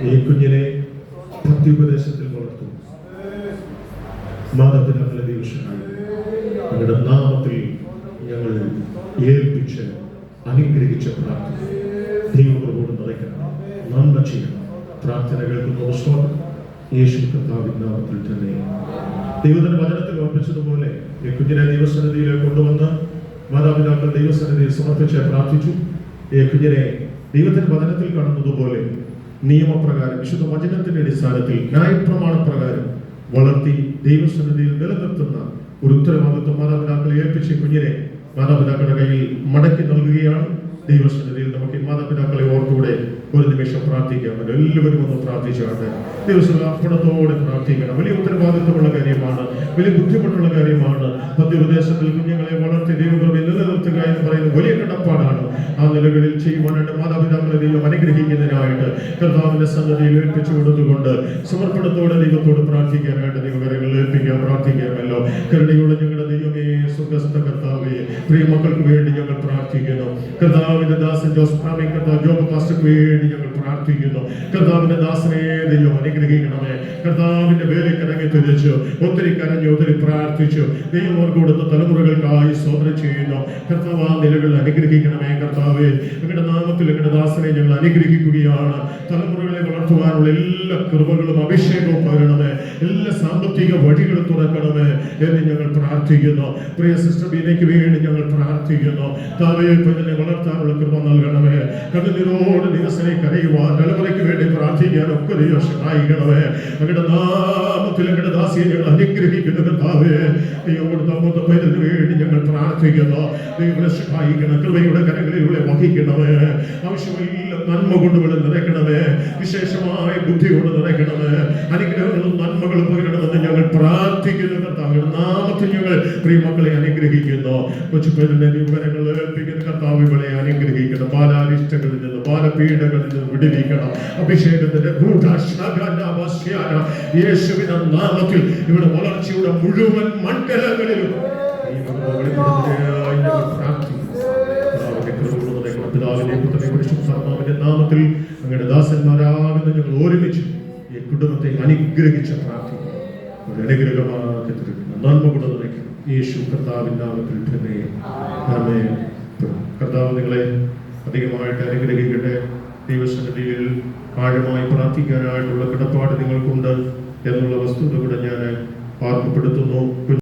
ഈ കുഞ്ഞിനെ ഭക്തിയുപദേശത്തിൽ വളർത്തും. മാതാപിതാക്കളെ ദൈവശനായി ഞങ്ങളുടെ നാമത്തിൽ ഞങ്ങൾ ഏൽപ്പിച്ച് അനുഗ്രഹിച്ച് പ്രാർത്ഥിക്കും. ദൈവങ്ങളോട് നിറയ്ക്കണം, നന്മ ചെയ്യണം. പ്രാർത്ഥന കേൾക്കുന്ന സ്തോത്രം യേശു കർത്താവിൻ നാമത്തിൽ തന്നെ. ദൈവത്തിന്റെ വചനത്തിൽ ഓർപ്പിച്ചതുപോലെ ഈ കുഞ്ഞിനെ ദൈവസന്നിധിയിലേക്ക് കൊണ്ടുവന്ന് മാതാപിതാക്കൾ ദൈവസന്നിധിയിൽ സമർപ്പിച്ച് പ്രാർത്ഥിച്ചു. ഈ കുഞ്ഞിനെ ദൈവത്തിന്റെ വചനത്തിൽ കാണുന്നതുപോലെ നിയമപ്രകാരം വിശുദ്ധ വചനത്തിന്റെ അടിസ്ഥാനത്തിൽ ന്യായപ്രമാണപ്രകാരം വളർത്തി ദൈവസന്നിധിയിൽ നിലനിർത്തുന്ന ഒരു ഉത്തരവാദിത്വം മാതാപിതാക്കളെ ഏൽപ്പിച്ച കുഞ്ഞിനെ മാതാപിതാക്കളുടെ കയ്യിൽ മടക്കി നൽകുകയാണ്. ദൈവസന്നിധിയിൽ നമുക്ക് മാതാപിതാക്കളെ ഓർത്തുകൂടെ ഒരു നിമിഷം പ്രാർത്ഥിക്കാം. എല്ലാവരും ഒന്ന് പ്രാർത്ഥിച്ചാട്ടെ. ദിവസം അർപ്പണത്തോടെ പ്രാർത്ഥിക്കണം. വലിയ ഉത്തരവാദിത്വമുള്ള കാര്യമാണ്, വലിയ ബുദ്ധിമുട്ടുള്ള കാര്യമാണ്. പദ്യോപദേശത്തിൽ കുഞ്ഞുങ്ങളെ വളർത്തി ദൈവകൃപയിൽ നിലനിർത്തുക എന്ന് പറയുന്നത് വലിയ കടപ്പാടാണ്. ആ നിലകളിൽ ചെയ്യുവാനായിട്ട് മാതാപിതാക്കളെ ദൈവം അനുഗ്രഹിക്കുന്നതിനായിട്ട് കർത്താവിന്റെ സന്നിധിയിൽ ഏൽപ്പിച്ചു കൊടുത്തുകൊണ്ട് സമർപ്പണത്തോടെ ദൈവത്തോട് പ്രാർത്ഥിക്കാനായിട്ട് ദൈവകരങ്ങളിൽ ഏൽപ്പിക്കാൻ പ്രാർത്ഥിക്കാമല്ലോ. കരുണയോടെ ഞങ്ങളുടെ ദൈവമേ, സുഖസ്ഥ കർത്താവേ, പ്രിയ മക്കൾക്ക് വേണ്ടി ഞങ്ങൾ പ്രാർത്ഥിക്കുന്നു. കർത്താവിന്റെ ദാസൻ ജോസ് പ്രാമി കർത്താവ് ജോബ് പാസ്റ്റർക്ക് വേണ്ടി ഞങ്ങൾ പ്രാർത്ഥിക്കുന്നു. കർത്താവിന്റെ ദാസനെ ദൈവം അനുഗ്രഹിക്കണമേ. കർത്താവിന്റെ വേലയ്ക്ക് ഇറങ്ങി തിരിച്ചു ഒത്തിരി കരഞ്ഞു, ഒത്തിരി പ്രാർത്ഥിച്ചു. ദൈവം അവർക്ക് കൊടുത്ത തലമുറകൾക്കായി സ്തോത്രം ചെയ്യുന്നു. കർത്താവ് ആ നിലകളിൽ അനുഗ്രഹിക്കണമേ. കർത്താവേ, നിങ്ങളുടെ നാമത്തിൽ നിങ്ങളുടെ ദാസനെ ഞങ്ങൾ അനുഗ്രഹിക്കുകയാണ്. തലമുറകളെ വളർത്തുവാനുള്ള എല്ലാ കൃപകളും അഭിഷേകവും പകരണമേ. എല്ലാ സാമ്പത്തിക വഴികളും തുറക്കണമേ എന്ന് ഞങ്ങൾ പ്രാർത്ഥിക്കുന്നു. പ്രിയ സിസ്റ്റർ ബീനയ്ക്ക് വേണ്ടി ഞങ്ങൾ പ്രാർത്ഥിക്കുന്നു. താവേ, ഇതിനെ വളർത്താനുള്ള കൃപ നൽകണമേ. കണ്ണുനീരോട് ദിവസനെ ദൈവമേ കരയുവാൻ തലമുറയ്ക്ക് വേണ്ടി പ്രാർത്ഥിക്കാൻ ഒക്കെ ദൈവം സഹായിക്കണമേ. അങ്ങയുടെ നാമത്തിൽ അങ്ങയുടെ ദാസിയെ ഞങ്ങൾ അനുഗ്രഹിക്കുന്ന കർത്താവേ, ദൈവം കൊടുത്ത മൊത്തം പൈതലിന് വേണ്ടി ഞങ്ങൾ പ്രാർത്ഥിക്കുന്നു. ദൈവങ്ങളെ സഹായിക്കണം, കൃപയുടെ കരങ്ങളിലൂടെ വഹിക്കണമേ. ആവശ്യമില്ല നന്മ കൊണ്ട് ഇവിടെ നിറയ്ക്കണമേ, വിശേഷമായ ബുദ്ധി കൊണ്ട് നിറയ്ക്കണമേ, അനുഗ്രഹങ്ങളും നന്മകളും പകരണമെന്ന് ഞങ്ങൾ പ്രാർത്ഥിക്കുന്നു കർത്താവ്. നാമത്തിൽ ഞങ്ങൾ പ്രിയമക്കളെ അനുഗ്രഹിക്കുന്നു. കൊച്ചുപേരിന്റെ ദൈവകരങ്ങൾ ഏൽപ്പിക്കുന്ന കർത്താവ് ഇവളെ അനുഗ്രഹിക്കണം. ബാലാരിഷ്ടങ്ങളിൽ നിന്ന് ബാലപീഠകളിൽ നിന്ന് വിടുവിക്കണം. അഭിഷേകത്തിന്റെ യേശുവിന്റെ നാമത്തിൽ ഇവിടെ വളർച്ചയുടെ മുഴുവൻ മണ്ഡലങ്ങളിലും പിതാവിന്റെ നാമത്തിൽ അങ്ങയുടെ ദാസന്മാരാകുന്ന ഞങ്ങൾ ഒരുമിച്ച് ഈ കുടുംബത്തെ അനുഗ്രഹിച്ച് പ്രാർത്ഥിക്കുന്നു. ഒരു അനുഗ്രഹമാക്കി തീർക്കണം, നന്മ കൊണ്ട് നിറയ്ക്കണം. യേശു കർത്താവിന്റെ നാമത്തിൽ തന്നെ ആമേൻ. കർത്താവ് നിങ്ങളെ അധികമായിട്ട് അനുഗ്രഹിക്കട്ടെ. ദൈവസന്നിധിയിൽ ആഴമായി പ്രാർത്ഥിക്കാനായിട്ടുള്ള കിടപ്പാട് നിങ്ങൾക്കുണ്ട് എന്നുള്ള വസ്തുത കൂടെ ഞാൻ ഓർമ്മപ്പെടുത്തുന്നു.